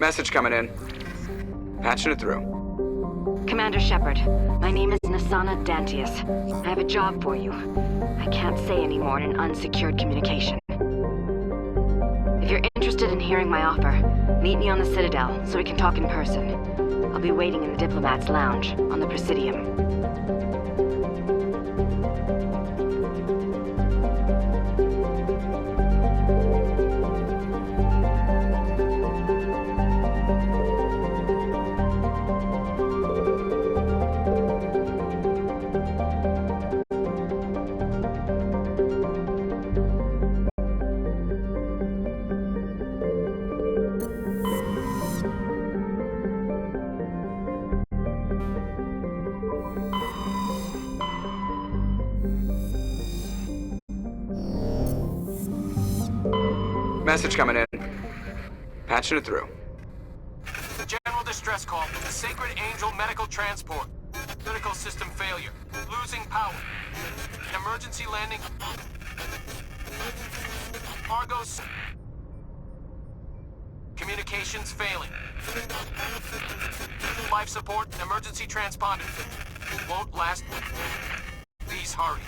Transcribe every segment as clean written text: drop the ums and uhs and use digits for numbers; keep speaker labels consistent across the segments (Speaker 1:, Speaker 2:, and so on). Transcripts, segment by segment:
Speaker 1: Message coming in. Patching it through.
Speaker 2: Commander Shepard, my name is Nasana Dantius. I have a job for you. I can't say any more in an unsecured communication. If you're interested in hearing my offer, meet me on the Citadel so we can talk in person. I'll be waiting in the Diplomat's lounge on the Presidium.
Speaker 1: Message coming in. Patching it through.
Speaker 3: General distress call from the Sacred Angel Medical Transport. Critical system failure. Losing power. Emergency landing. Cargo's... Communications failing. Life support and emergency transponder. Won't last. Please hurry.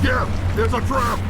Speaker 4: Skip! There's a trap!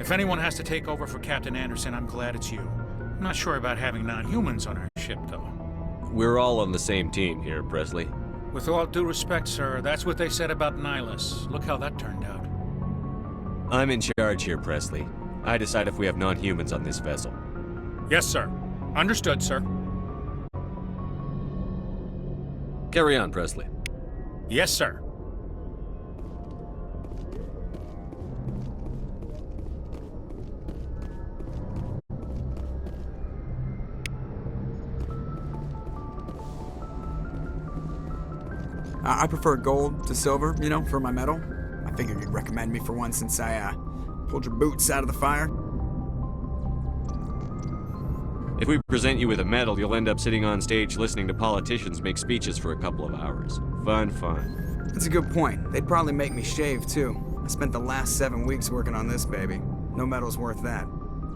Speaker 5: If anyone has to take over for Captain Anderson, I'm glad it's you. I'm not sure about having non-humans on our ship, though.
Speaker 6: We're all on the same team here, Presley.
Speaker 5: With all due respect, sir, that's what they said about Nihilus. Look how that turned out.
Speaker 6: I'm in charge here, Presley. I decide if we have non-humans on this vessel.
Speaker 5: Yes, sir. Understood, sir.
Speaker 6: Carry on, Presley.
Speaker 5: Yes, sir.
Speaker 1: I prefer gold to silver, you know, for my metal. I figured you'd recommend me for one since I, pulled your boots out of the fire.
Speaker 6: If we present you with a medal, you'll end up sitting on stage listening to politicians make speeches for a couple of hours. Fun, fun.
Speaker 1: That's a good point. They'd probably make me shave, too. I spent the last 7 weeks working on this baby. No medal's worth that.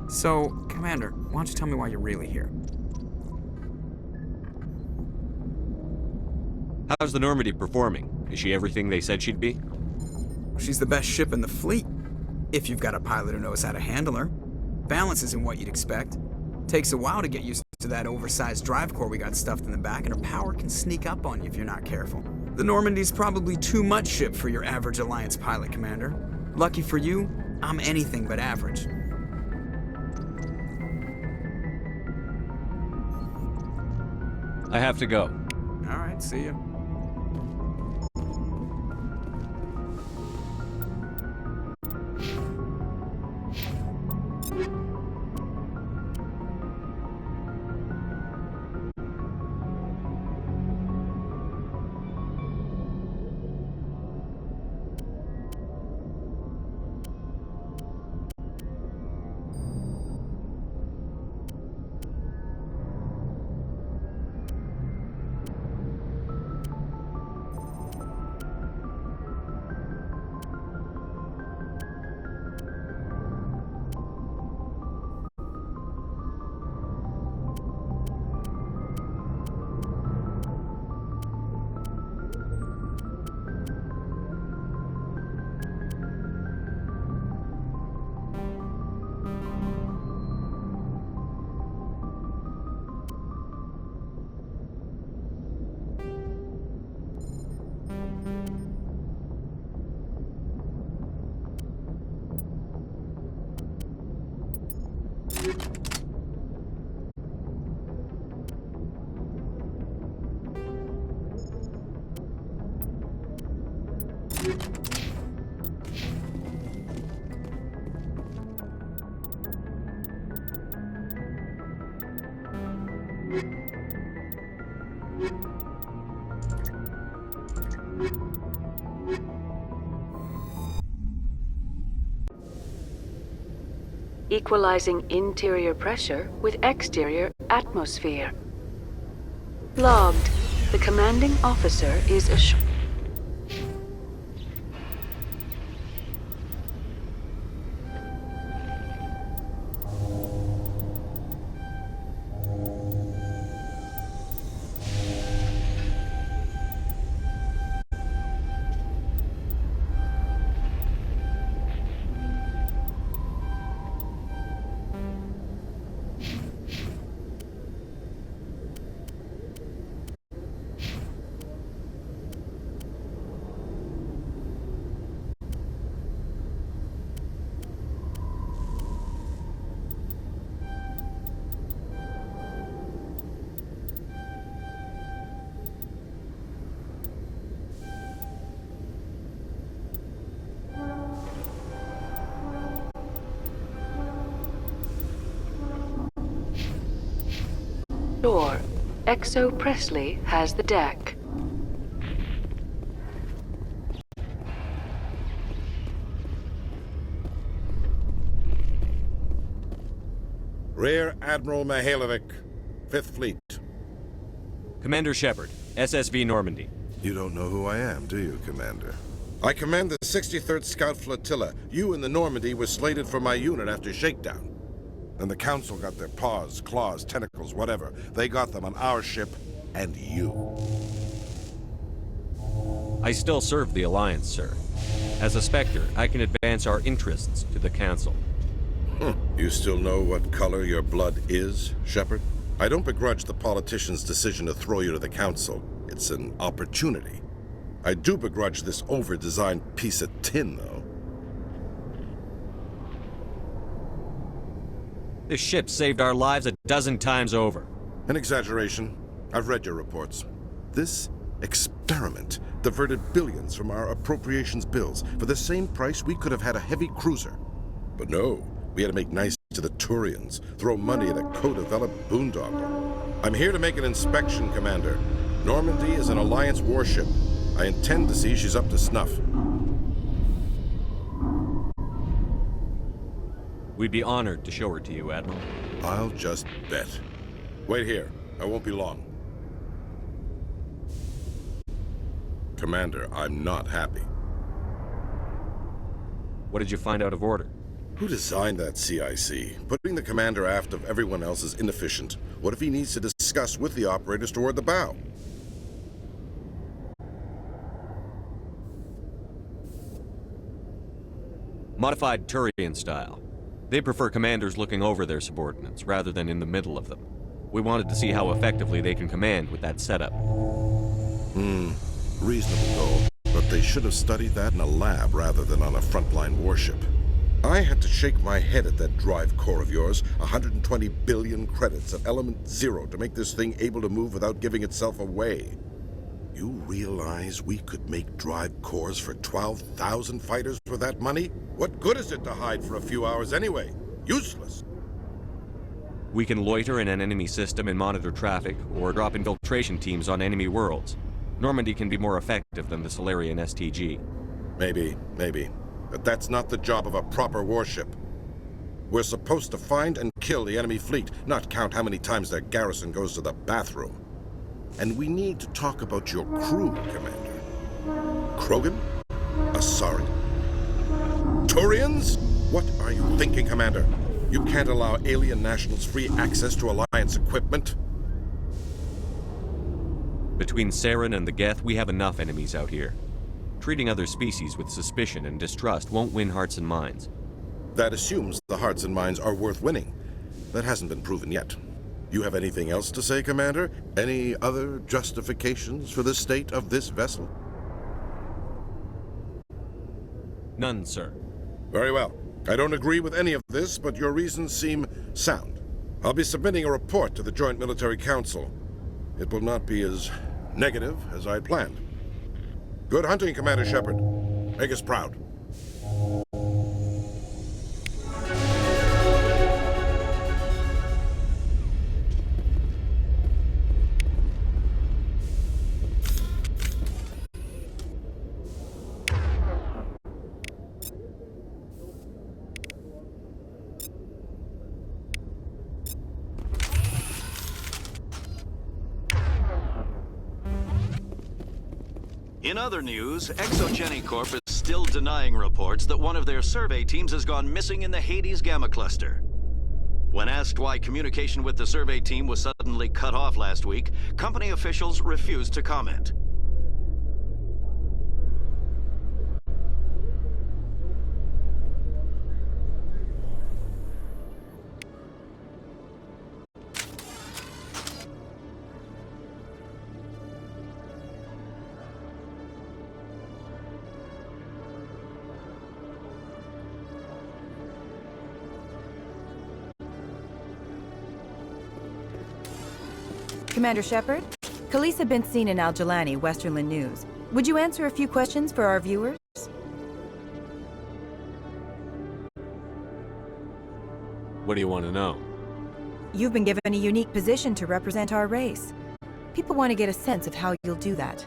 Speaker 1: So, Commander, why don't you tell me why you're really here?
Speaker 6: How's the Normandy performing? Is she everything they said she'd be?
Speaker 1: She's the best ship in the fleet, if you've got a pilot who knows how to handle her. Balance isn't what you'd expect. Takes a while to get used to that oversized drive core we got stuffed in the back, and her power can sneak up on you if you're not careful. The Normandy's probably too much ship for your average Alliance pilot, Commander. Lucky for you, I'm anything but average.
Speaker 6: I have to go.
Speaker 1: All right, see ya.
Speaker 4: Equalizing interior pressure with exterior atmosphere. Logged. The commanding officer is assured. Door. Exo Presley has the deck.
Speaker 7: Rear Admiral Mihailovic, 5th Fleet.
Speaker 6: Commander Shepard, SSV Normandy.
Speaker 7: You don't know who I am, do you, Commander? I command the 63rd Scout Flotilla. You and the Normandy were slated for my unit after shakedown. And the Council got their paws, claws, tentacles, whatever. They got them on our ship, and you.
Speaker 6: I still serve the Alliance, sir. As a Spectre, I can advance our interests to the Council.
Speaker 7: You still know what color your blood is, Shepard? I don't begrudge the politician's decision to throw you to the Council. It's an opportunity. I do begrudge this over-designed piece of tin, though.
Speaker 6: This ship saved our lives a dozen times over.
Speaker 7: An exaggeration. I've read your reports. This experiment diverted billions from our appropriations bills. For the same price, we could have had a heavy cruiser. But no, we had to make nice to the Thorians, throw money at a co-developed boondoggle. I'm here to make an inspection, Commander. Normandy is an Alliance warship. I intend to see she's up to snuff.
Speaker 6: We'd be honored to show her to you, Admiral.
Speaker 7: I'll just bet. Wait here. I won't be long. Commander, I'm not happy.
Speaker 6: What did you find out of order?
Speaker 7: Who designed that CIC? Putting the commander aft of everyone else is inefficient. What if he needs to discuss with the operators toward the bow?
Speaker 6: Modified Thorian style. They prefer commanders looking over their subordinates, rather than in the middle of them. We wanted to see how effectively they can command with that setup.
Speaker 7: Reasonable goal. But they should have studied that in a lab rather than on a frontline warship. I had to shake my head at that drive core of yours. 120 billion credits at element 0 to make this thing able to move without giving itself away. You realize we could make drive cores for 12,000 fighters for that money? What good is it to hide for a few hours anyway? Useless.
Speaker 6: We can loiter in an enemy system and monitor traffic, or drop infiltration teams on enemy worlds. Normandy can be more effective than the Solarian STG.
Speaker 7: Maybe. But that's not the job of a proper warship. We're supposed to find and kill the enemy fleet, not count how many times their garrison goes to the bathroom. And we need to talk about your crew, Commander. Krogan? Asari? Thorians? What are you thinking, Commander? You can't allow alien nationals free access to Alliance equipment?
Speaker 6: Between Saren and the Geth, we have enough enemies out here. Treating other species with suspicion and distrust won't win hearts and minds.
Speaker 7: That assumes the hearts and minds are worth winning. That hasn't been proven yet. You have anything else to say, Commander? Any other justifications for the state of this vessel?
Speaker 6: None, sir.
Speaker 7: Very well. I don't agree with any of this, but your reasons seem sound. I'll be submitting a report to the Joint Military Council. It will not be as negative as I planned. Good hunting, Commander Shepard. Make us proud.
Speaker 8: In other news, ExoGeniCorp is still denying reports that one of their survey teams has gone missing in the Hades Gamma Cluster. When asked why communication with the survey team was suddenly cut off last week, company officials refused to comment.
Speaker 9: Commander Shepard, Khaleesa been seen in Al-Jalani, Westerland News. Would you answer a few questions for our viewers?
Speaker 6: What do you want to know?
Speaker 9: You've been given a unique position to represent our race. People want to get a sense of how you'll do that.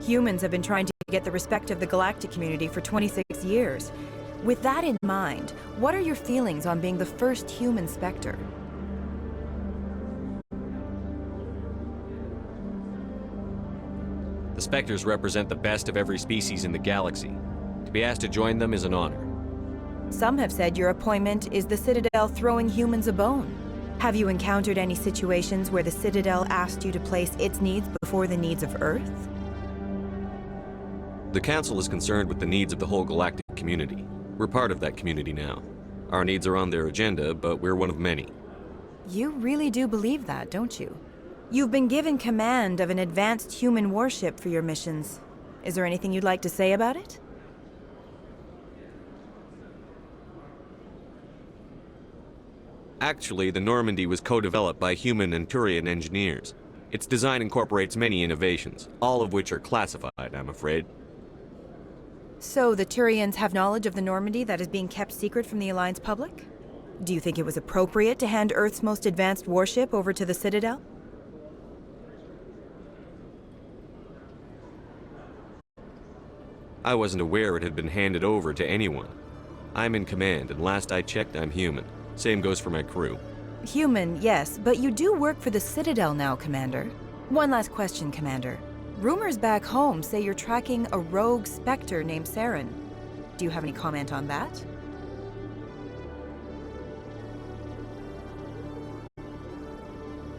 Speaker 9: Humans have been trying to get the respect of the galactic community for 26 years. With that in mind, what are your feelings on being the first human Spectre?
Speaker 6: The Spectres represent the best of every species in the galaxy. To be asked to join them is an honor.
Speaker 9: Some have said your appointment is the Citadel throwing humans a bone. Have you encountered any situations where the Citadel asked you to place its needs before the needs of Earth?
Speaker 6: The Council is concerned with the needs of the whole galactic community. We're part of that community now. Our needs are on their agenda, but we're one of many.
Speaker 9: You really do believe that, don't you? You've been given command of an advanced human warship for your missions. Is there anything you'd like to say about it?
Speaker 6: Actually, the Normandy was co-developed by human and Thorian engineers. Its design incorporates many innovations, all of which are classified, I'm afraid.
Speaker 9: So the Thorians have knowledge of the Normandy that is being kept secret from the Alliance public? Do you think it was appropriate to hand Earth's most advanced warship over to the Citadel?
Speaker 6: I wasn't aware it had been handed over to anyone. I'm in command, and last I checked, I'm human. Same goes for my crew.
Speaker 9: Human, yes, but you do work for the Citadel now, Commander. One last question, Commander. Rumors back home say you're tracking a rogue Spectre named Saren. Do you have any comment on that?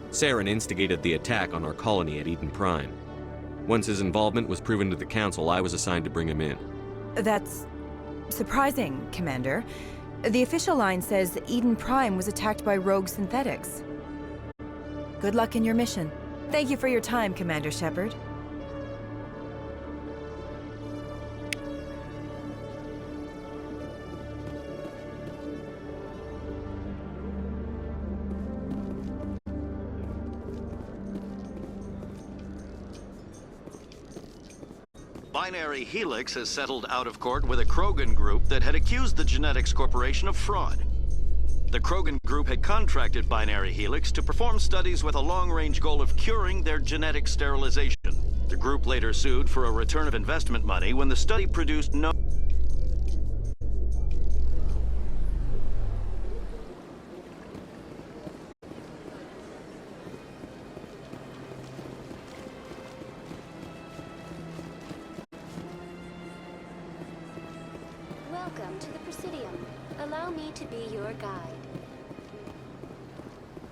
Speaker 6: Saren instigated the attack on our colony at Eden Prime. Once his involvement was proven to the Council, I was assigned to bring him in.
Speaker 9: That's surprising, Commander. The official line says Eden Prime was attacked by rogue synthetics. Good luck in your mission. Thank you for your time, Commander Shepard.
Speaker 8: Binary Helix has settled out of court with a Krogan group that had accused the Genetics Corporation of fraud. The Krogan group had contracted Binary Helix to perform studies with a long-range goal of curing their genetic sterilization. The group later sued for a return of investment money when the study produced no...
Speaker 10: Welcome to the Presidium. Allow me to be your guide.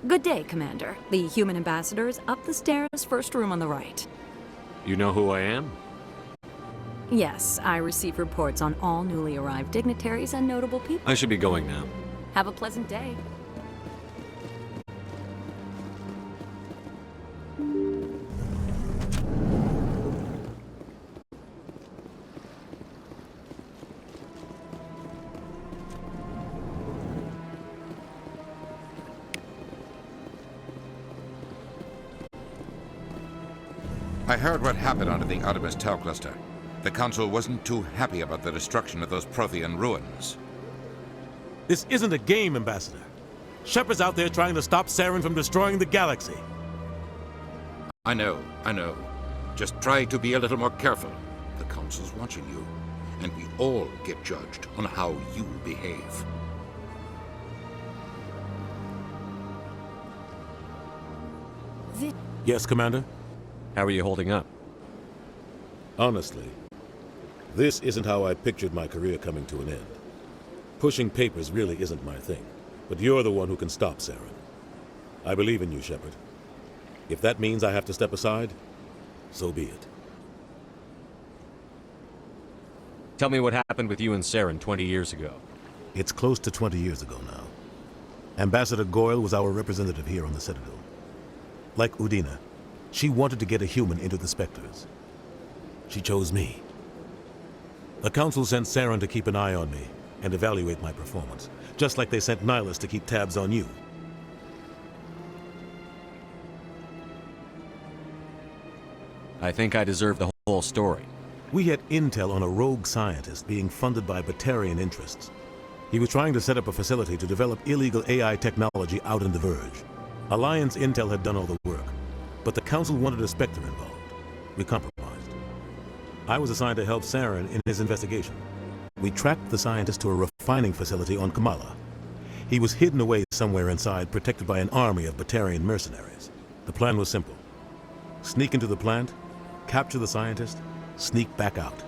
Speaker 11: Good day, Commander. The human ambassador is up the stairs, first room on the right.
Speaker 6: You know who I am?
Speaker 11: Yes, I receive reports on all newly arrived dignitaries and notable people.
Speaker 6: I should be going now.
Speaker 11: Have a pleasant day.
Speaker 12: I heard what happened under the Artemis Tau cluster. The Council wasn't too happy about the destruction of those Prothean ruins.
Speaker 13: This isn't a game, Ambassador. Shepard's out there trying to stop Saren from destroying the galaxy.
Speaker 12: I know. Just try to be a little more careful. The Council's watching you, and we all get judged on how you behave.
Speaker 13: Yes, Commander?
Speaker 6: How are you holding up?
Speaker 13: Honestly, this isn't how I pictured my career coming to an end. Pushing papers really isn't my thing, but you're the one who can stop Saren. I believe in you, Shepard. If that means I have to step aside, so be it.
Speaker 6: Tell me what happened with you and Saren 20 years ago.
Speaker 13: It's close to 20 years ago now. Ambassador Goyle was our representative here on the Citadel. Like Udina, she wanted to get a human into the Spectres. She chose me. The Council sent Saren to keep an eye on me and evaluate my performance, just like they sent Nihilus to keep tabs on you.
Speaker 6: I think I deserve the whole story.
Speaker 13: We had intel on a rogue scientist being funded by Batarian interests. He was trying to set up a facility to develop illegal AI technology out in the Verge. Alliance intel had done all the work, but the Council wanted a Spectre involved. We compromised. I was assigned to help Saren in his investigation. We tracked the scientist to a refining facility on Kamala. He was hidden away somewhere inside, protected by an army of Batarian mercenaries. The plan was simple. Sneak into the plant, capture the scientist, sneak back out.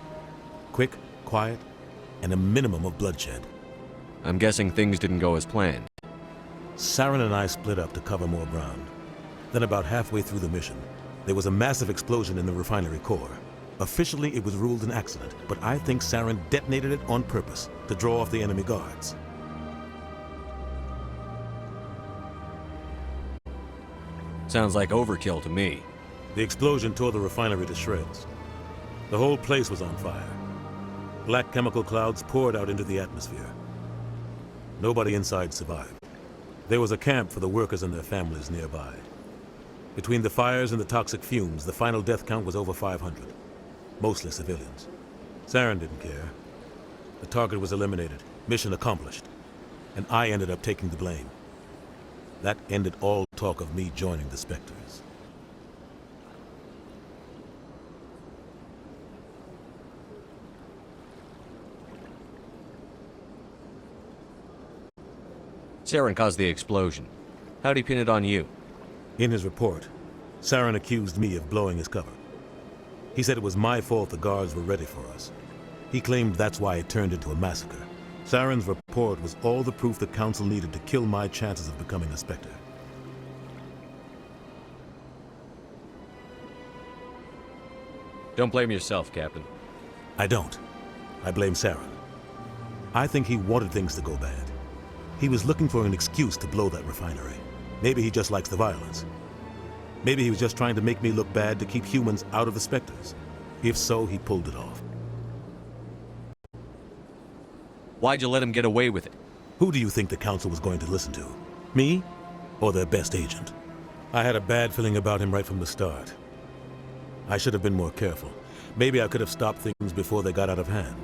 Speaker 13: Quick, quiet, and a minimum of bloodshed.
Speaker 6: I'm guessing things didn't go as planned.
Speaker 13: Saren and I split up to cover more ground. Then about halfway through the mission, there was a massive explosion in the refinery core. Officially, it was ruled an accident, but I think Saren detonated it on purpose to draw off the enemy guards.
Speaker 6: Sounds like overkill to me.
Speaker 13: The explosion tore the refinery to shreds. The whole place was on fire. Black chemical clouds poured out into the atmosphere. Nobody inside survived. There was a camp for the workers and their families nearby. Between the fires and the toxic fumes, the final death count was over 500. Mostly civilians. Saren didn't care. The target was eliminated. Mission accomplished. and I ended up taking the blame. That ended all talk of me joining the Spectres.
Speaker 6: Saren caused the explosion. How'd he pin it on you?
Speaker 13: In his report, Saren accused me of blowing his cover. He said it was my fault the guards were ready for us. He claimed that's why it turned into a massacre. Saren's report was all the proof the Council needed to kill my chances of becoming a Spectre.
Speaker 6: Don't blame yourself, Captain.
Speaker 13: I don't. I blame Saren. I think he wanted things to go bad. He was looking for an excuse to blow that refinery. Maybe he just likes the violence. Maybe he was just trying to make me look bad to keep humans out of the Spectres. If so, he pulled it off.
Speaker 6: Why'd you let him get away with it?
Speaker 13: Who do you think the Council was going to listen to? Me? Or their best agent? I had a bad feeling about him right from the start. I should have been more careful. Maybe I could have stopped things before they got out of hand.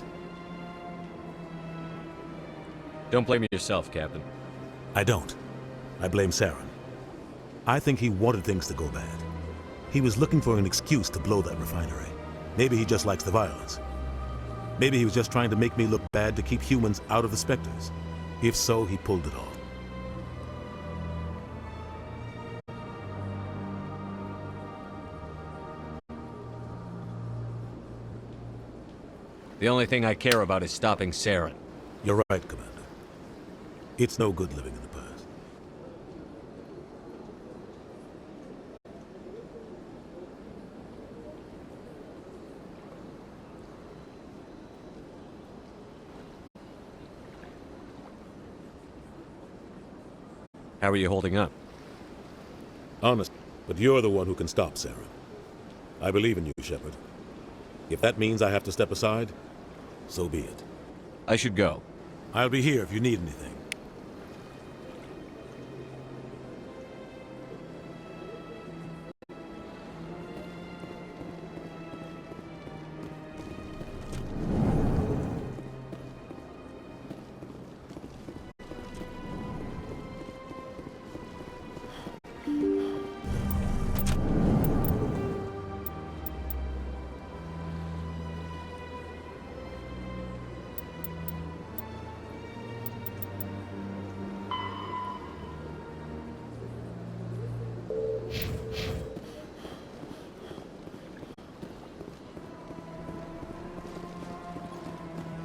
Speaker 6: Don't blame yourself, Captain.
Speaker 13: I don't. I blame Saren. I think he wanted things to go bad. He was looking for an excuse to blow that refinery. Maybe he just likes the violence. Maybe he was just trying to make me look bad to keep humans out of the Spectres. If so, he pulled it off.
Speaker 6: The only thing I care about is stopping Saren.
Speaker 13: You're right, Commander. It's no good living in the past.
Speaker 6: How are you holding up?
Speaker 13: Honest, but you're the one who can stop Saren. I believe in you, Shepard. If that means I have to step aside, so be it.
Speaker 6: I should go.
Speaker 13: I'll be here if you need anything.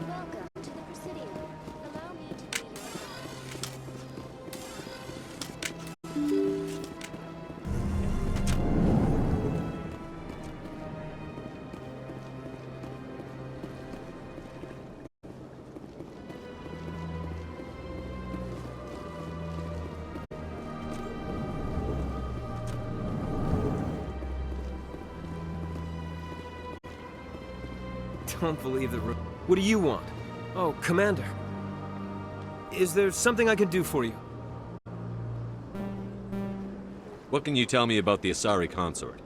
Speaker 10: Welcome to the Presidium. Allow me to be your
Speaker 14: Don't believe the room. What do you want? Oh, Commander. Is there something I can do for you?
Speaker 6: What can you tell me about the Asari consort?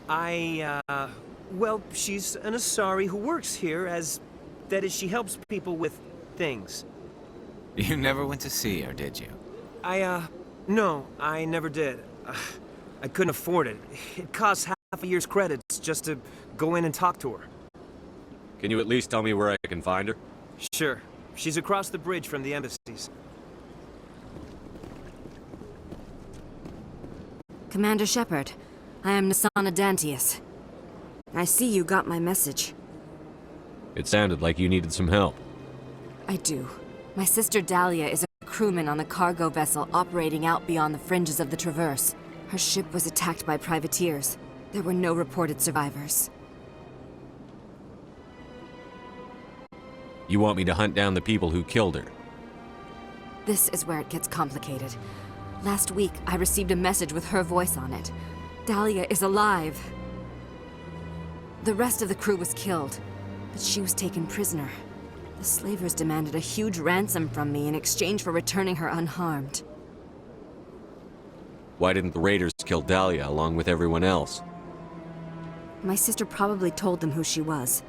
Speaker 14: Well, she's an Asari who works here as... That is, she helps people with things.
Speaker 15: You never went to see her, did you?
Speaker 14: No, I never did. I couldn't afford it. It costs half a year's credits just to go in and talk to her.
Speaker 6: Can you at least tell me where I can find her?
Speaker 14: Sure. She's across the bridge from the embassies.
Speaker 2: Commander Shepard, I am Nasana Dantius. I see you got my message.
Speaker 6: It sounded like you needed some help.
Speaker 2: I do. My sister Dahlia is a crewman on the cargo vessel operating out beyond the fringes of the Traverse. Her ship was attacked by privateers. There were no reported survivors.
Speaker 6: You want me to hunt down the people who killed her?
Speaker 2: This is where it gets complicated. Last week, I received a message with her voice on it. Dahlia is alive. The rest of the crew was killed, but she was taken prisoner. The slavers demanded a huge ransom from me in exchange for returning her unharmed.
Speaker 6: Why didn't the raiders kill Dahlia along with everyone else?
Speaker 2: My sister probably told them who she was.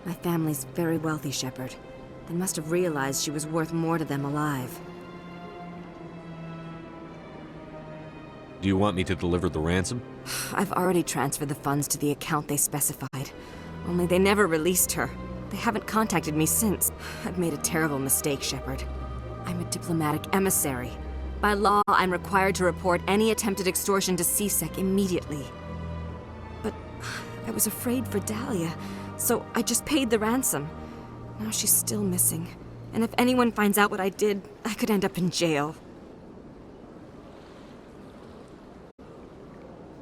Speaker 2: My family's very wealthy, Shepard. They must have realized she was worth more to them alive.
Speaker 6: Do you want me to deliver the ransom?
Speaker 2: I've already transferred the funds to the account they specified. Only they never released her. They haven't contacted me since. I've made a terrible mistake, Shepard. I'm a diplomatic emissary. By law, I'm required to report any attempted extortion to CSEC immediately. But I was afraid for Dahlia, so I just paid the ransom. Now she's still missing. And if anyone finds out what I did, I could end up in jail.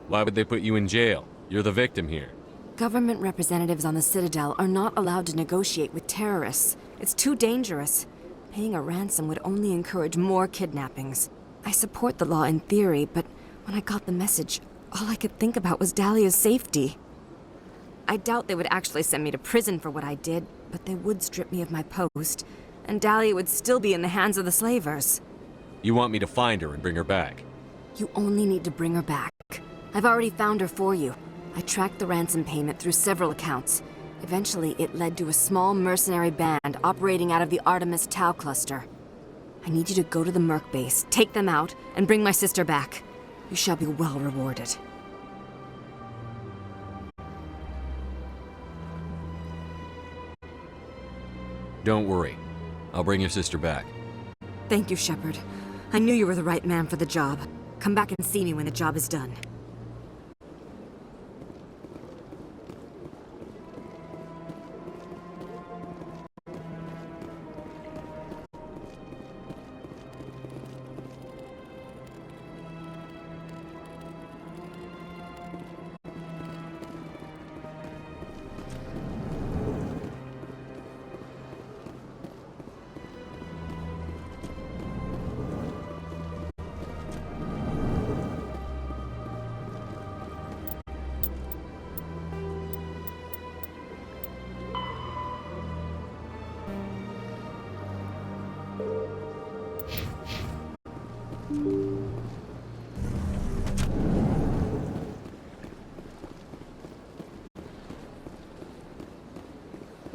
Speaker 6: Why would they put you in jail? You're the victim here.
Speaker 2: Government representatives on the Citadel are not allowed to negotiate with terrorists. It's too dangerous. Paying a ransom would only encourage more kidnappings. I support the law in theory, but when I got the message, all I could think about was Dahlia's safety. I doubt they would actually send me to prison for what I did, but they would strip me of my post, and Dahlia would still be in the hands of the slavers.
Speaker 6: You want me to find her and bring her back?
Speaker 2: You only need to bring her back. I've already found her for you. I tracked the ransom payment through several accounts. Eventually, it led to a small mercenary band operating out of the Artemis Tau cluster. I need you to go to the Merc base, take them out, and bring my sister back. You shall be well rewarded.
Speaker 6: Don't worry. I'll bring your sister back.
Speaker 2: Thank you, Shepard. I knew you were the right man for the job. Come back and see me when the job is done.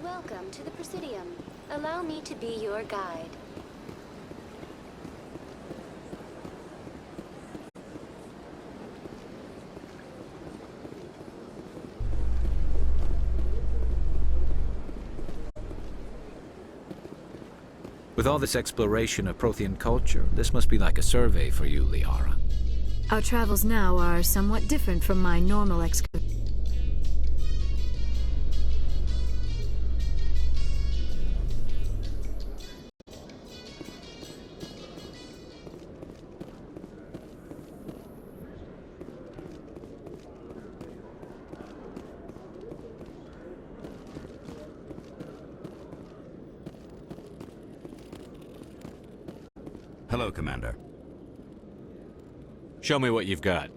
Speaker 10: Welcome to the Presidium. Allow me to be your guide.
Speaker 15: With all this exploration of Prothean culture, this must be like a survey for you, Liara.
Speaker 16: Our travels now are somewhat different from my normal excursion.
Speaker 17: Hello, Commander.
Speaker 6: Show me what you've got.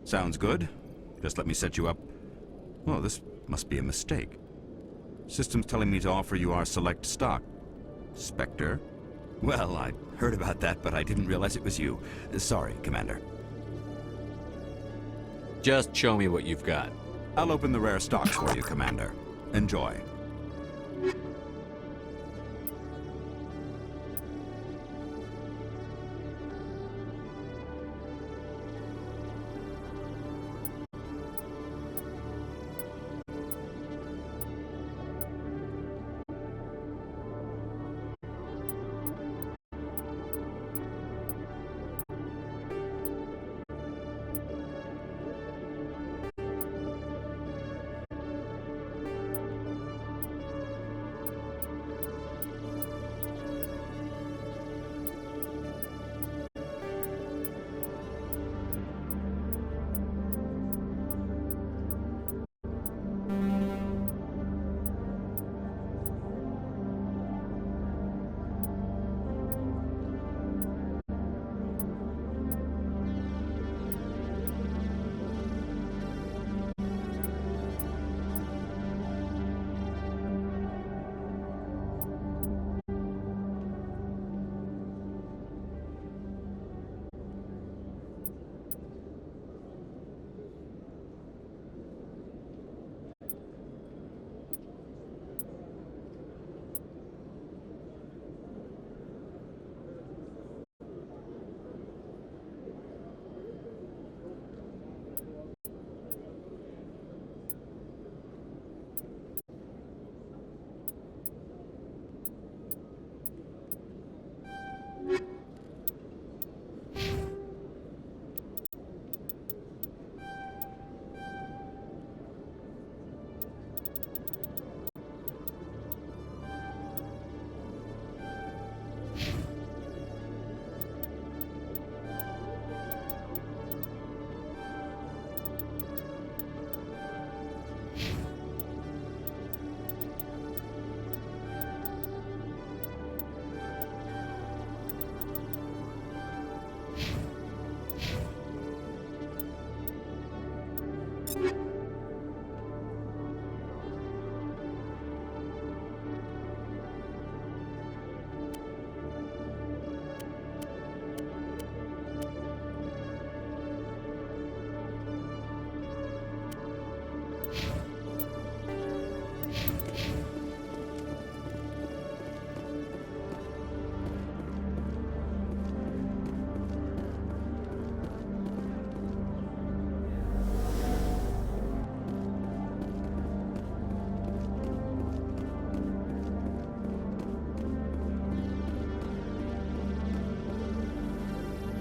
Speaker 17: Sounds good. Just let me set you up. Oh, this must be a mistake. System's telling me to offer you our select stock. Spectre? Well, I heard about that, but I didn't realize it was you. Sorry, Commander.
Speaker 6: Just show me what you've got.
Speaker 17: I'll open the rare stocks for you, Commander. Enjoy.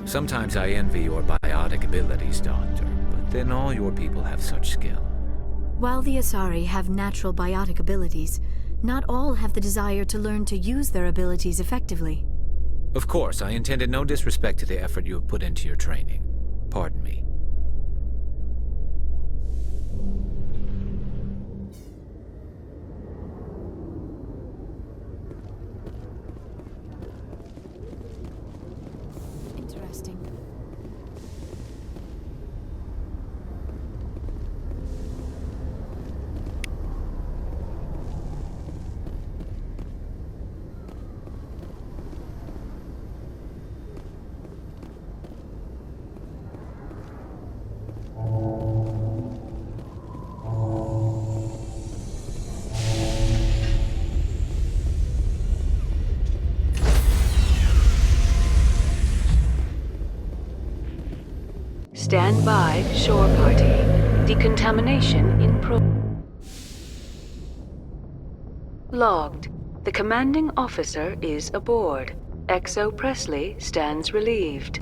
Speaker 15: Sometimes I envy your biotic abilities, Doctor, but then all your people have such skill.
Speaker 16: While the Asari have natural biotic abilities, not all have the desire to learn to use their abilities effectively.
Speaker 15: Of course, I intended no disrespect to the effort you have put into your training. Pardon me.
Speaker 16: Interesting.
Speaker 4: Stand by, shore party. Decontamination in Logged. The commanding officer is aboard. XO Presley stands relieved.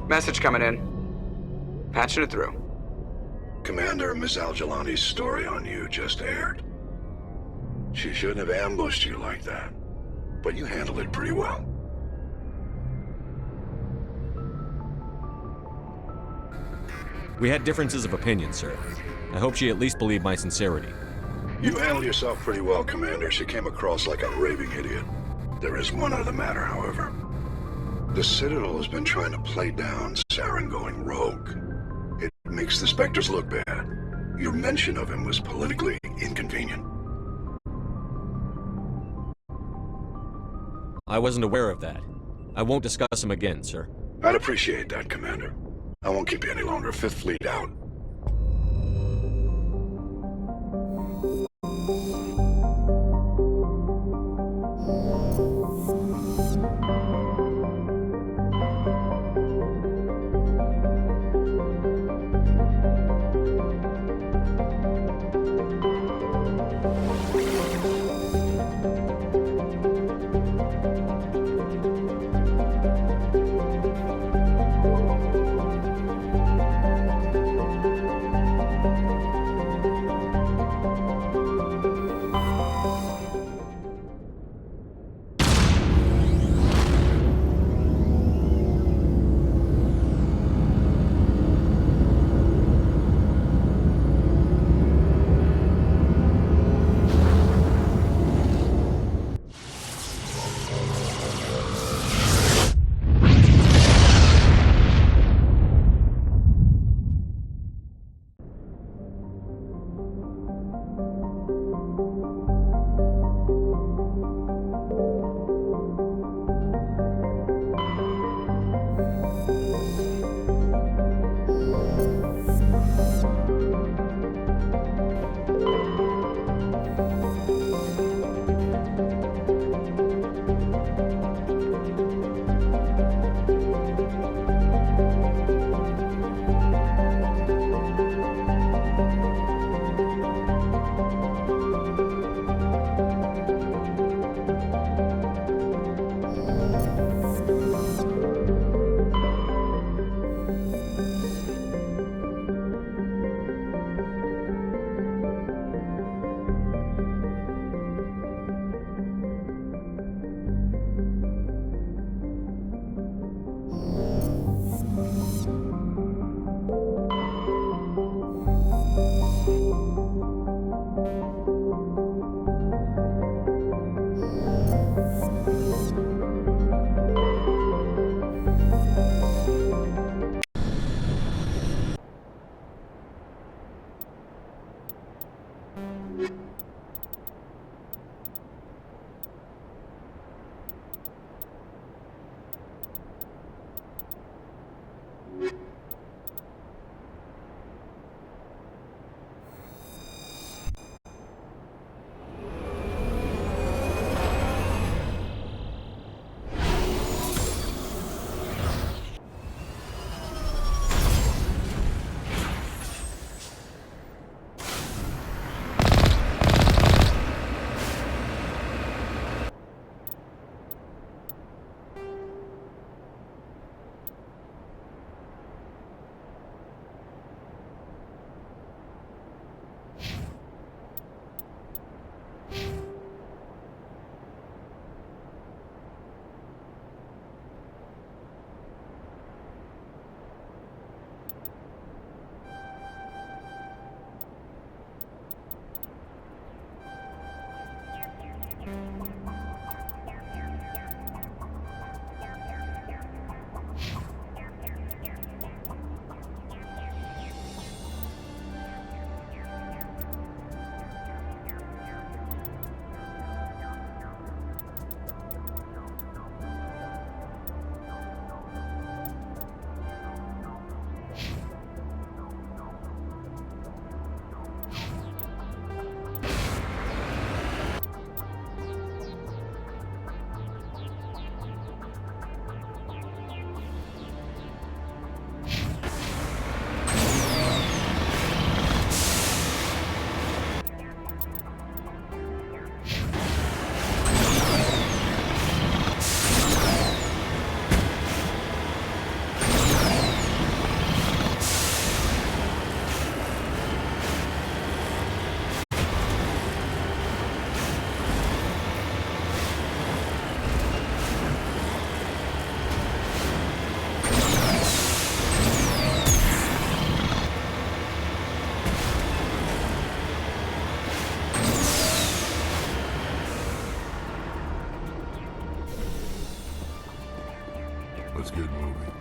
Speaker 1: Message coming in. Patching it through.
Speaker 18: Commander, Miss Al-Jalani's story on you just aired. She shouldn't have ambushed you like that, but you handled it pretty well.
Speaker 6: We had differences of opinion, sir. I hope she at least believed my sincerity.
Speaker 18: You handled yourself pretty well, Commander. She came across like a raving idiot. There is one other matter, however. The Citadel has been trying to play down Saren going rogue. It makes the Spectres look bad. Your mention of him was politically inconvenient.
Speaker 6: I wasn't aware of that. I won't discuss him again, sir.
Speaker 18: I'd appreciate that, Commander. I won't keep you any longer. Fifth Fleet out. Let's get moving.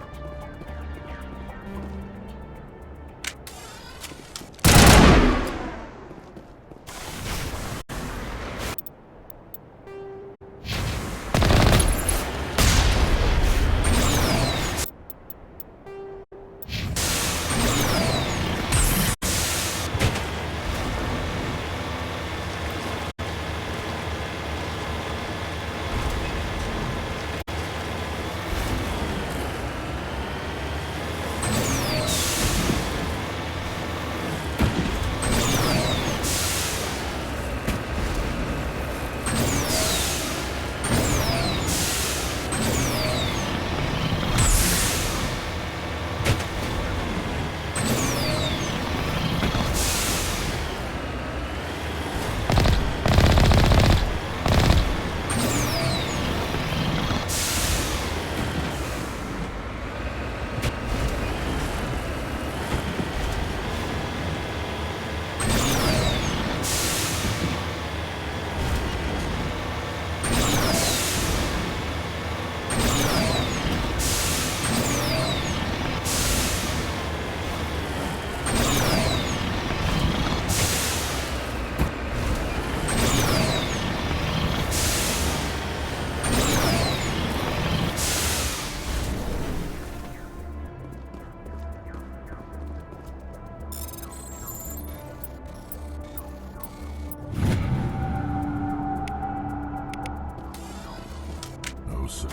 Speaker 18: No, sir.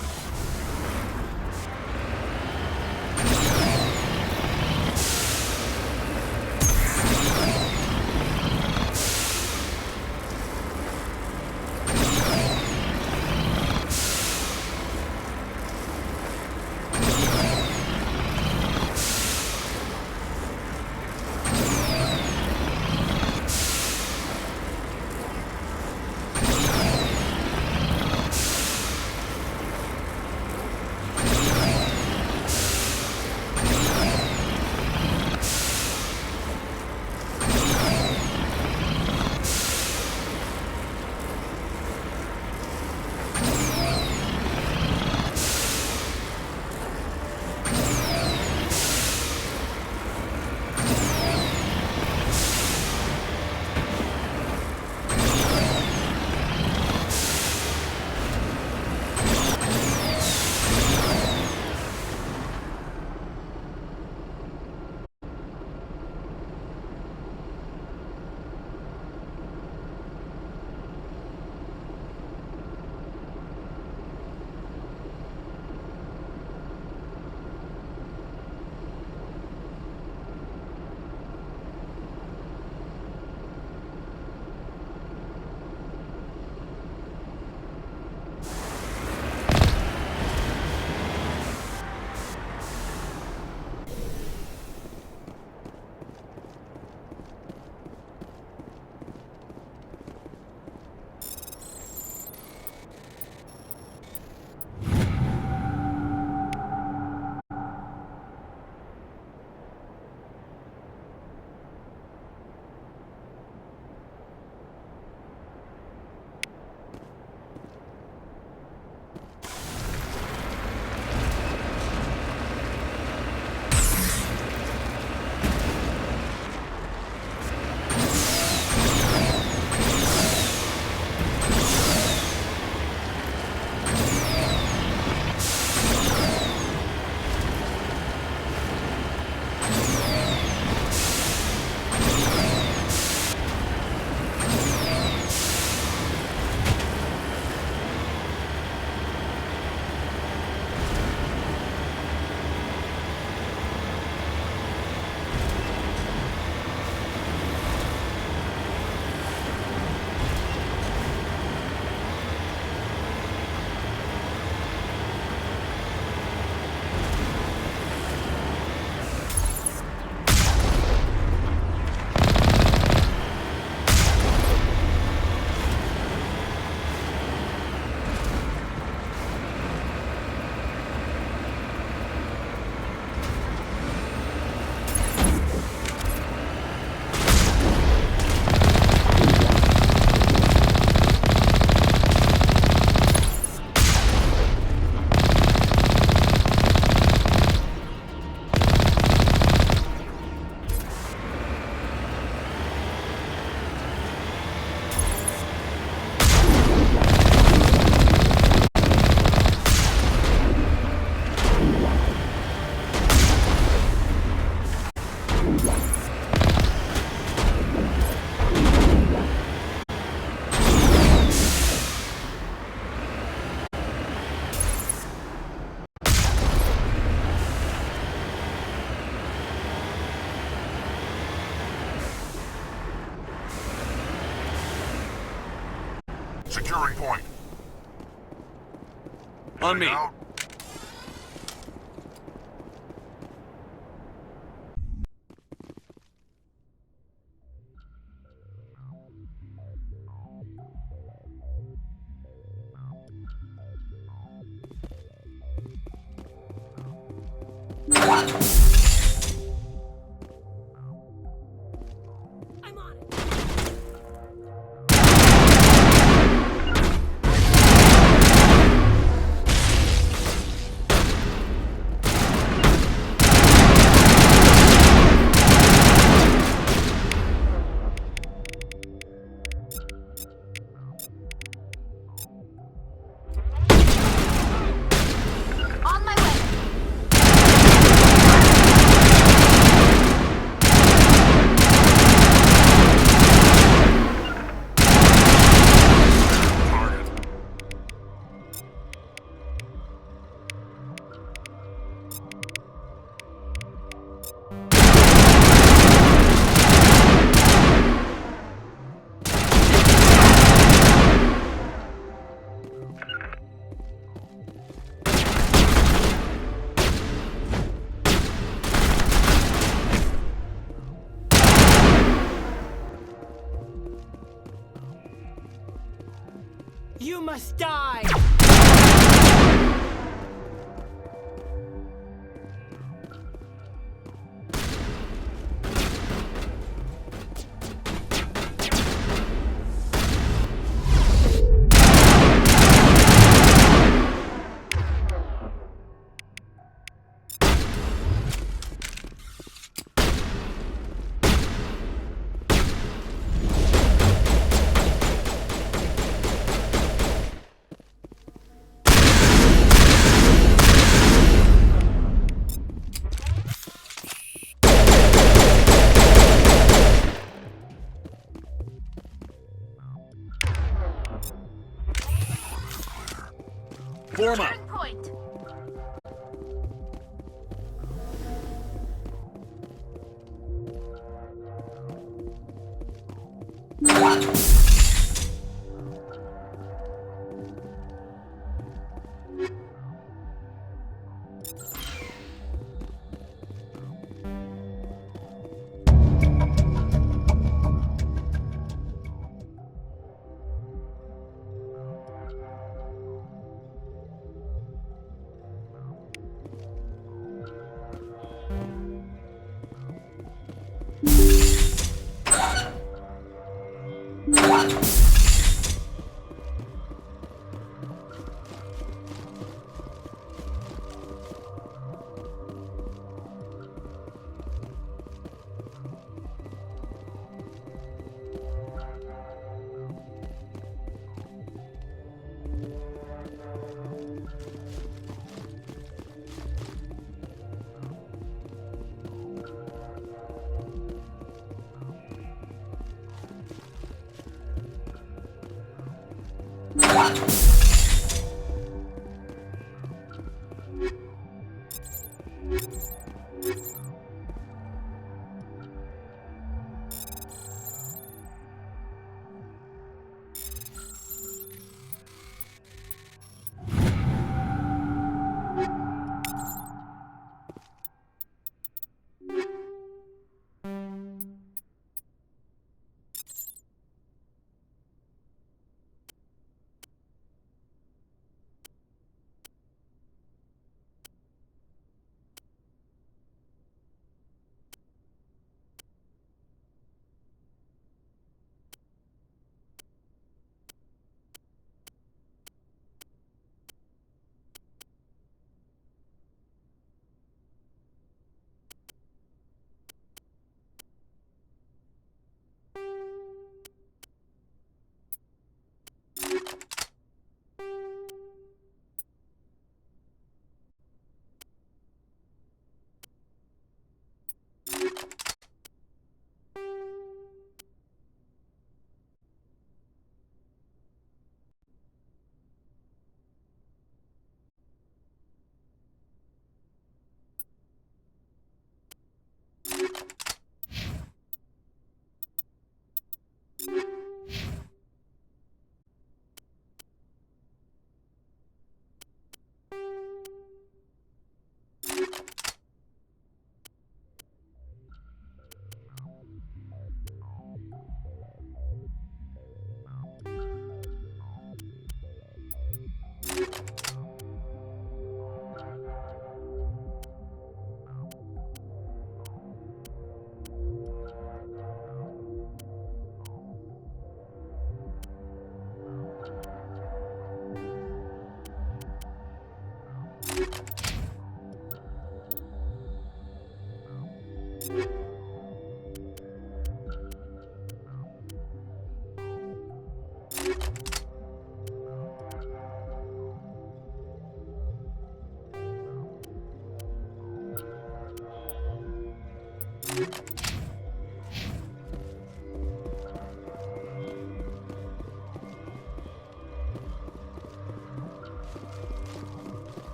Speaker 6: On me.
Speaker 19: You must die!
Speaker 6: Form up.
Speaker 19: Point.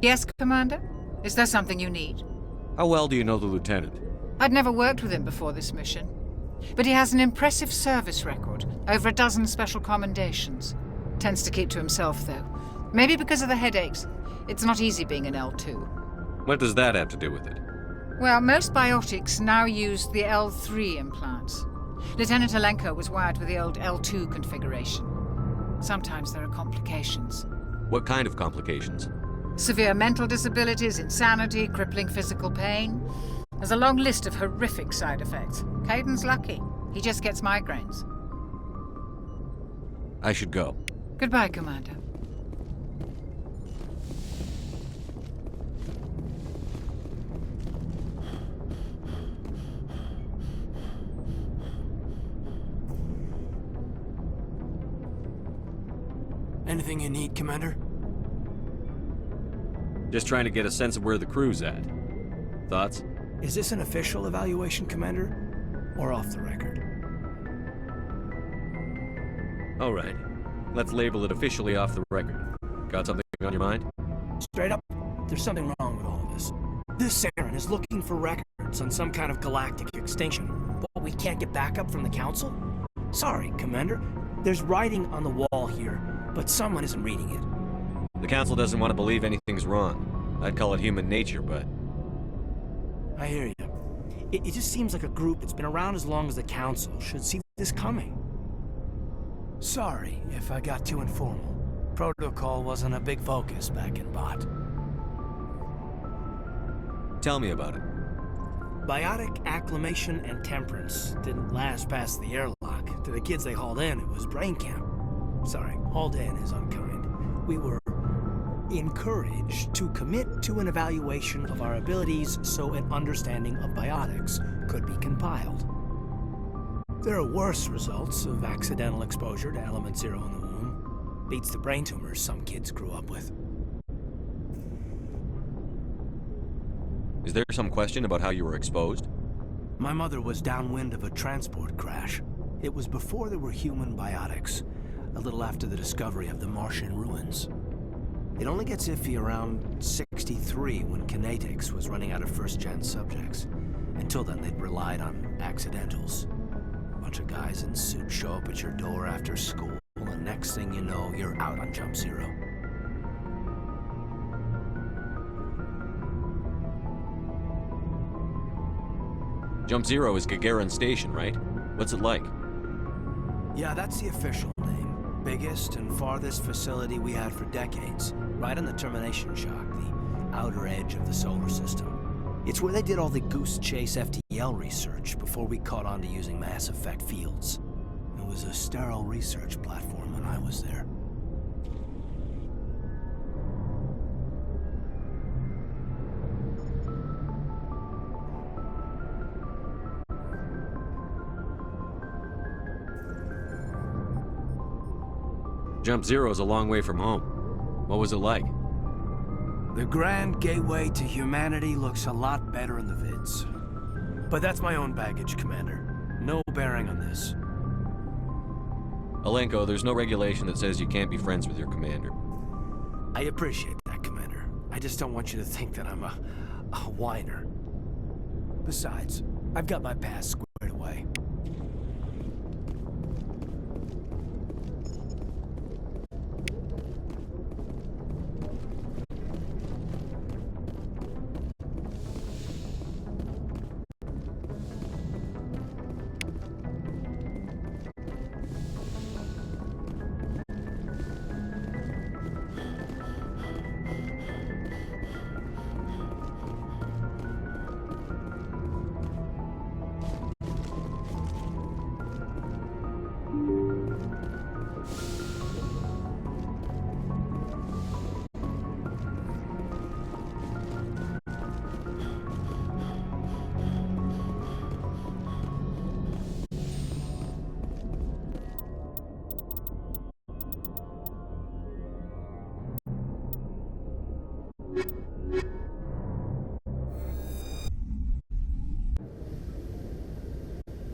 Speaker 20: Yes, Commander? Is there something you need?
Speaker 6: How well do you know the Lieutenant?
Speaker 20: I'd never worked with him before this mission. But he has an impressive service record, over a dozen special commendations. Tends to keep to himself, though. Maybe because of the headaches. It's not easy being an L2.
Speaker 6: What does that have to do with it?
Speaker 20: Well, most biotics now use the L3 implants. Lieutenant Alenko was wired with the old L2 configuration. Sometimes there are complications.
Speaker 6: What kind of complications?
Speaker 20: Severe mental disabilities, insanity, crippling physical pain. There's a long list of horrific side effects. Caden's lucky. He just gets migraines.
Speaker 6: I should go.
Speaker 20: Goodbye, Commander.
Speaker 21: Anything you need, Commander?
Speaker 6: Just trying to get a sense of where the crew's at. Thoughts?
Speaker 21: Is this an official evaluation, Commander? Or off the record?
Speaker 6: All right. Let's label it officially off the record. Got something on your mind?
Speaker 21: Straight up, there's something wrong with all of this. This saren is looking for records on some kind of galactic extinction, but we can't get backup from the Council? Sorry, Commander. There's writing on the wall here, but someone isn't reading it.
Speaker 6: The Council doesn't want to believe anything's wrong. I'd call it human nature, but...
Speaker 21: I hear you. It just seems like a group that's been around as long as the Council should see this coming. Sorry if I got too informal. Protocol wasn't a big focus back in Bot.
Speaker 6: Tell me about it.
Speaker 21: Biotic acclimation and temperance didn't last past the airlock. To the kids they hauled in, it was brain camp. Sorry, hauled in is unkind. We were encouraged to commit to an evaluation of our abilities so an understanding of biotics could be compiled. There are worse results of accidental exposure to element 0 in the womb. Beats the brain tumors some kids grew up with.
Speaker 6: Is there some question about how you were exposed?
Speaker 21: My mother was downwind of a transport crash. It was before there were human biotics, a little after the discovery of the Martian ruins. It only gets iffy around 63 when kinetics was running out of first-gen subjects. Until then, they'd relied on accidentals. A bunch of guys in suits show up at your door after school, and next thing you know, you're out on Jump Zero.
Speaker 6: Jump Zero is Gagarin Station, right? What's it like?
Speaker 21: Yeah, that's the official name. Biggest and farthest facility we had for decades. Right on the termination shock, the outer edge of the solar system. It's where they did all the Goose Chase FTL research before we caught on to using mass effect fields. It was a sterile research platform when I was there.
Speaker 6: Jump Zero is a long way from home. What was it like?
Speaker 21: The grand gateway to humanity looks a lot better in the vids. But that's my own baggage, Commander. No bearing on this.
Speaker 6: Alenko, there's no regulation that says you can't be friends with your commander.
Speaker 21: I appreciate that, Commander. I just don't want you to think that I'm a whiner. Besides, I've got my past squared away.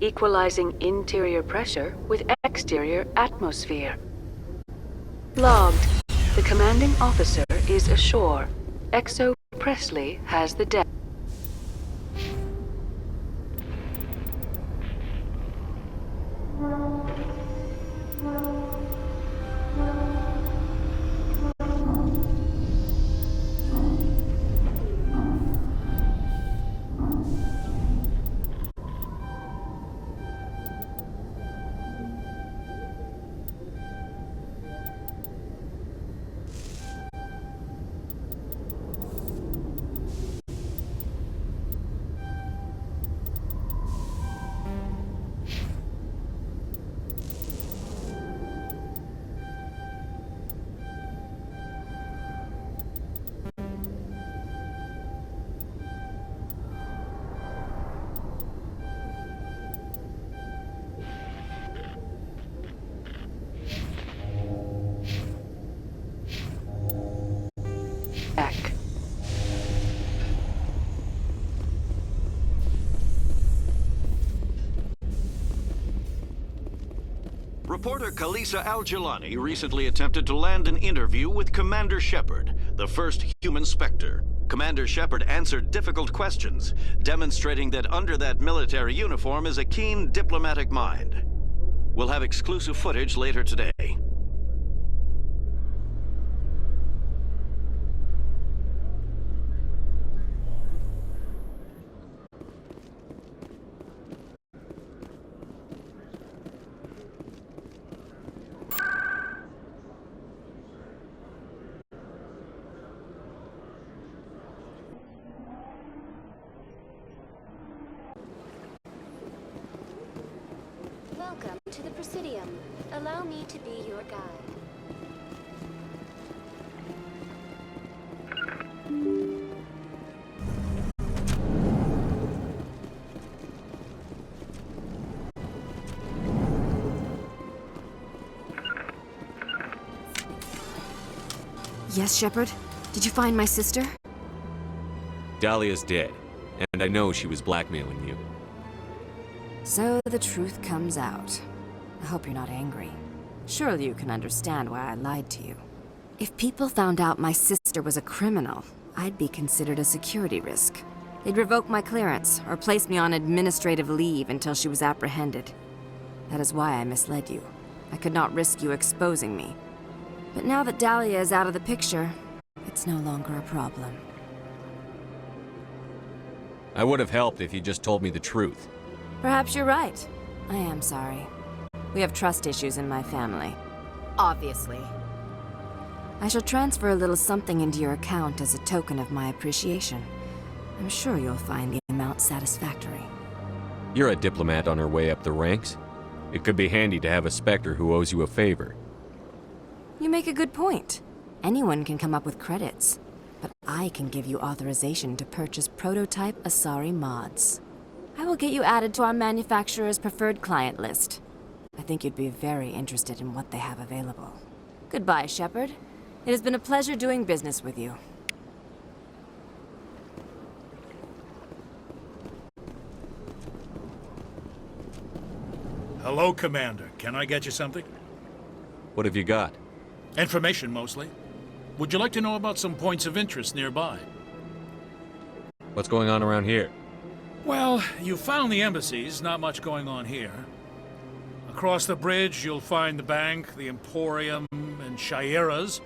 Speaker 4: Equalizing interior pressure with exterior atmosphere. Logged. The commanding officer is ashore. Exo Presley has the deck.
Speaker 8: Reporter Kalisa Al-Jilani recently attempted to land an interview with Commander Shepard, the first human Spectre. Commander Shepard answered difficult questions, demonstrating that under that military uniform is a keen diplomatic mind. We'll have exclusive footage later today.
Speaker 10: Welcome to the Presidium. Allow me to be your guide.
Speaker 2: Yes, Shepard? Did you find my sister?
Speaker 6: Dahlia's dead, and I know she was blackmailing you.
Speaker 2: So the truth comes out. I hope you're not angry. Surely you can understand why I lied to you. If people found out my sister was a criminal, I'd be considered a security risk. They'd revoke my clearance or place me on administrative leave until she was apprehended. That is why I misled you. I could not risk you exposing me. But now that Dahlia is out of the picture, it's no longer a problem.
Speaker 6: I would have helped if you just told me the truth.
Speaker 2: Perhaps you're right. I am sorry. We have trust issues in my family. Obviously. I shall transfer a little something into your account as a token of my appreciation. I'm sure you'll find the amount satisfactory.
Speaker 6: You're a diplomat on her way up the ranks. It could be handy to have a Spectre who owes you a favor.
Speaker 2: You make a good point. Anyone can come up with credits. But I can give you authorization to purchase prototype Asari mods. I will get you added to our manufacturer's preferred client list. I think you'd be very interested in what they have available. Goodbye, Shepard. It has been a pleasure doing business with you.
Speaker 5: Hello, Commander. Can I get you something?
Speaker 6: What have you got?
Speaker 5: Information, mostly. Would you like to know about some points of interest nearby?
Speaker 6: What's going on around here?
Speaker 5: Well, you found the embassies, not much going on here. Across the bridge, you'll find the bank, the Emporium, and Shaira's.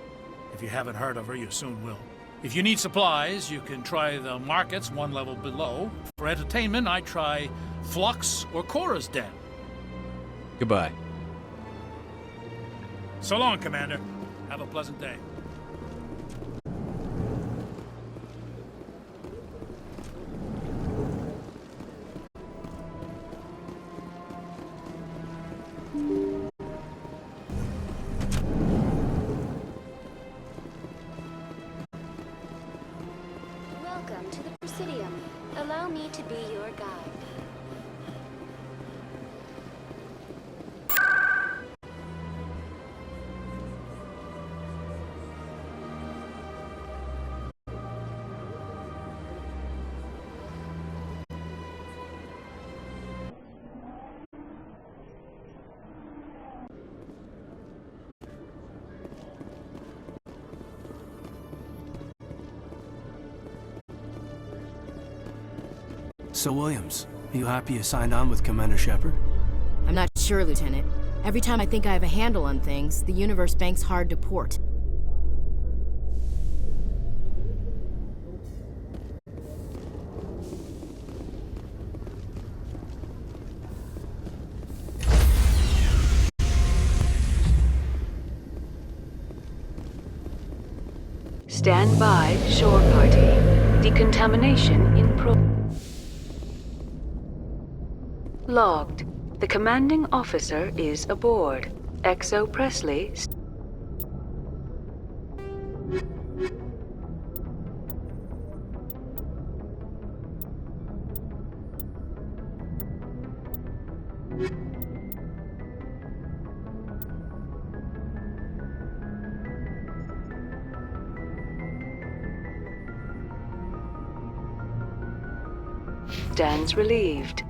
Speaker 5: If you haven't heard of her, you soon will. If you need supplies, you can try the markets one level below. For entertainment, I'd try Flux or Cora's Den.
Speaker 6: Goodbye.
Speaker 5: So long, Commander. Have a pleasant day.
Speaker 10: Welcome to the Presidium. Allow me to be your guide.
Speaker 21: So, Williams, you happy you signed on with Commander Shepard?
Speaker 3: I'm not sure, Lieutenant. Every time I think I have a handle on things, the universe bank's hard to port.
Speaker 4: Stand by, shore party. Decontamination in Logged. The commanding officer is aboard. Exo Presley. Stands relieved.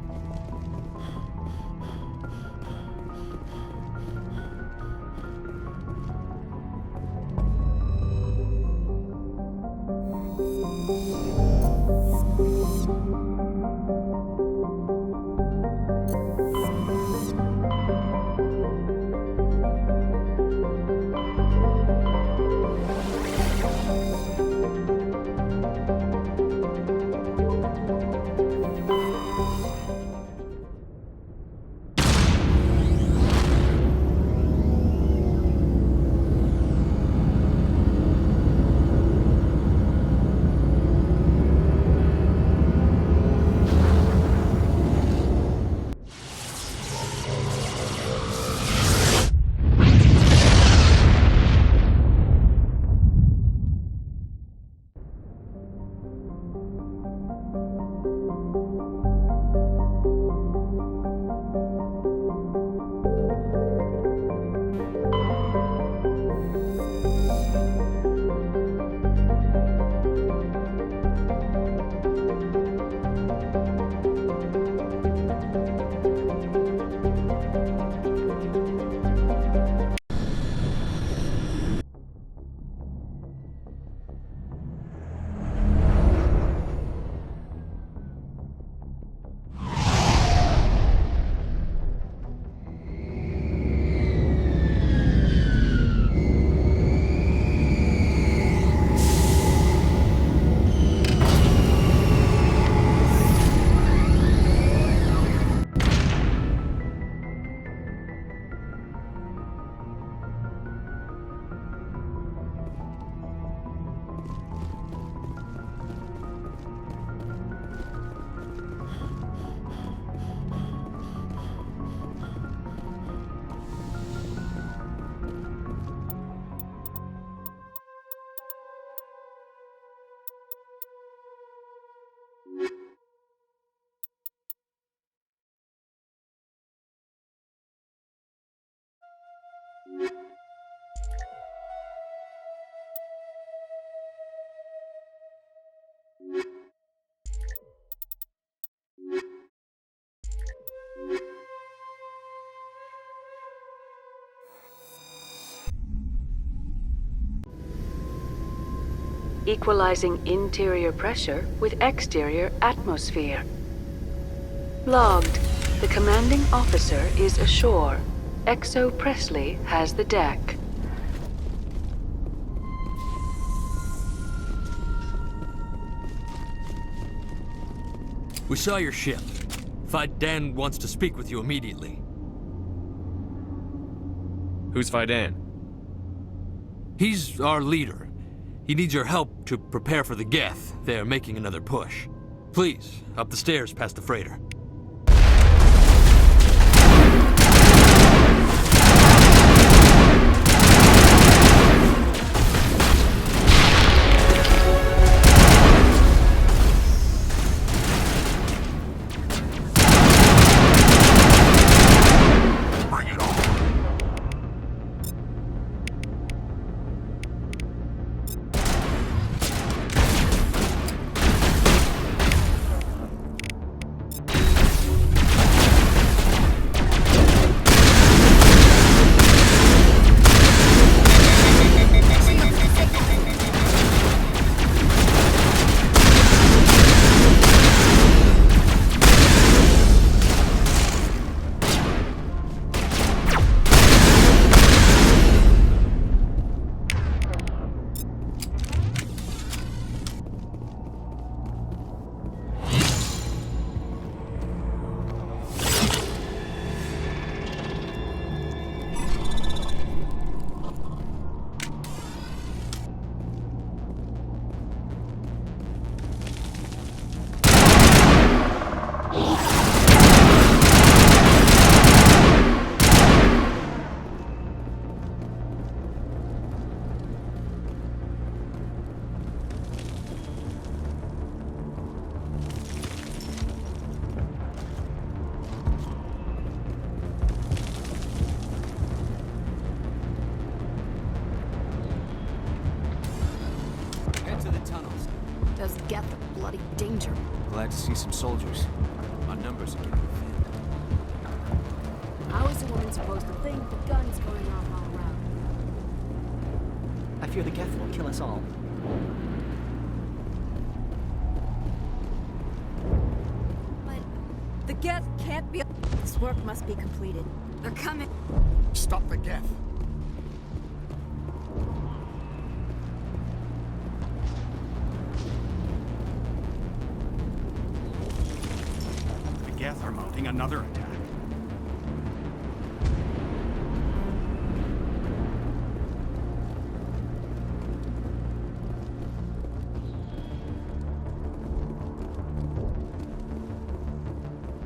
Speaker 4: equalizing interior pressure with exterior atmosphere. Logged. The commanding officer is ashore. Exo Presley has the deck.
Speaker 7: We saw your ship. Fidan wants to speak with you immediately.
Speaker 6: Who's Fidan?
Speaker 7: He's our leader. He needs your help to prepare for the Geth. They're making another push. Please, up the stairs past the freighter.
Speaker 16: Doesn't get the bloody danger.
Speaker 22: Glad to see some soldiers. Our numbers are getting thin.
Speaker 3: How is a woman supposed to think with guns going off all around?
Speaker 22: I fear the Geth will kill us all.
Speaker 16: But the Geth can't be... This work must be completed. They're coming.
Speaker 23: Stop the Geth. The Geth are mounting another attack.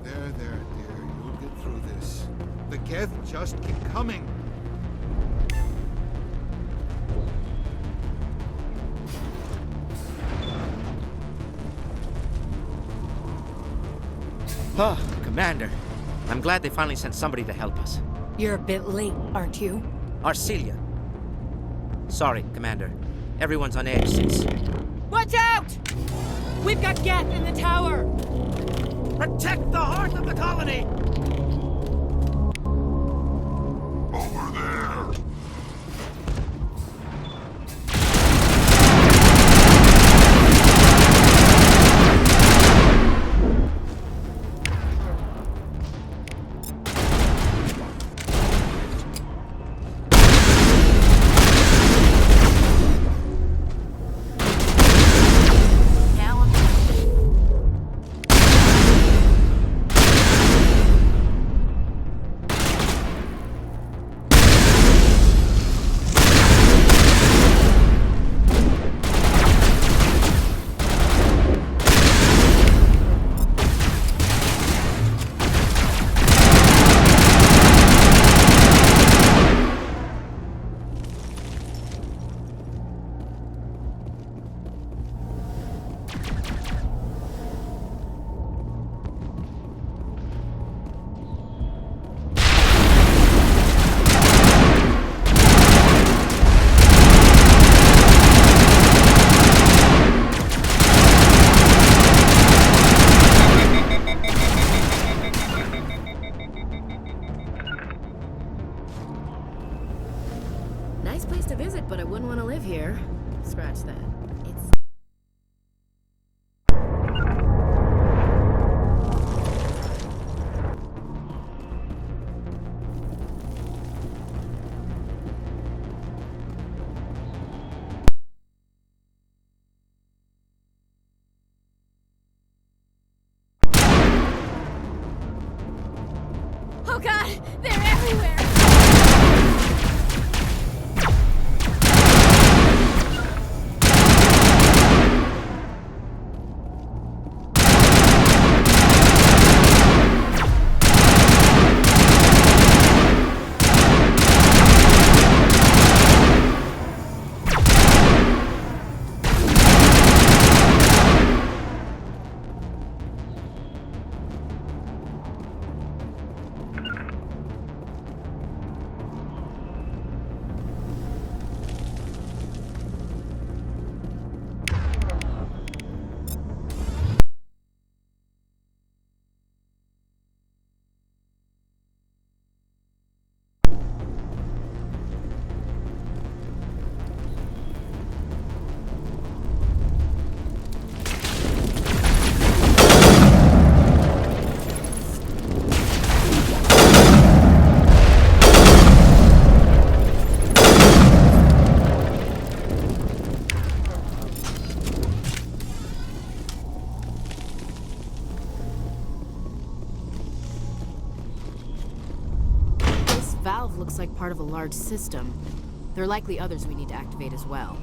Speaker 12: There, dear. You'll get through this. The Geth just keep coming.
Speaker 24: Oh, Commander. I'm glad they finally sent somebody to help us.
Speaker 16: You're a bit late, aren't you?
Speaker 24: Arcelia. Sorry, Commander. Everyone's on edge since...
Speaker 19: Watch out! We've got Geth in the tower!
Speaker 23: Protect the heart of the colony!
Speaker 18: Over there.
Speaker 3: God! They're everywhere! Valve looks like part of a large system. There are likely others we need to activate as well.